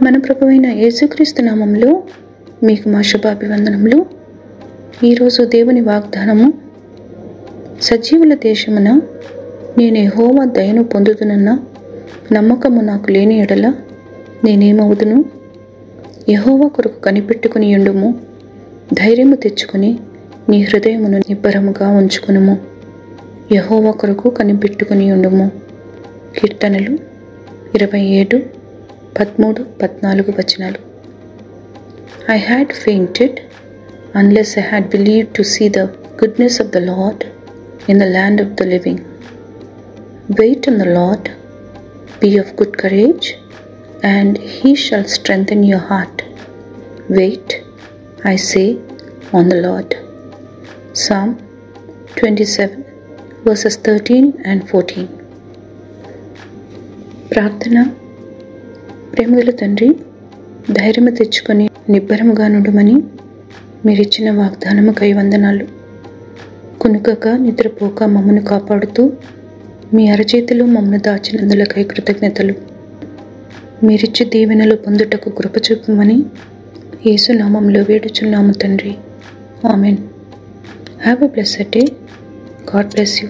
మన ప్రభువైన యేసుక్రీస్తు నామములో మీకు మా శుభాభివందనములు. ఈరోజు దేవుని వాగ్దానము, సజీవుల దేశమున నేను యెహోవా దయను పొందుదునన్న నమ్మకము నాకు లేని ఎడల నేనేమవుదును? యెహోవా కొరకు కనిపెట్టుకుని ఉండుము, ధైర్యము తెచ్చుకుని నీ హృదయమును నిబ్బరముగా ఉంచుకునుము. యెహోవా కొరకు కనిపెట్టుకుని ఉండుము. కీర్తనలు 27:13-14 వచనాలు. I had fainted unless I had believed to see the goodness of the Lord in the land of the living. Wait on the Lord, be of good courage, and he shall strengthen your heart. Wait, I say, on the Lord. Psalm 27:13-14. ప్రార్థన. ప్రేమగల తండ్రి, ధైర్యము తెచ్చుకొని నిబ్బరముగా నుండుమని మీరిచ్చిన వాగ్దానముకై వందనాలు. కునుకక నిద్రపోక మమ్మను కాపాడుతూ మీ అరచేతిలో మమ్మను దాచినందులకై కృతజ్ఞతలు. మీరిచ్చి దీవెనలు పొందుటకు కృప చూపమని యేసు నామములో వేడుచున్నాము తండ్రి. Amen. Have a blessed day. God bless you.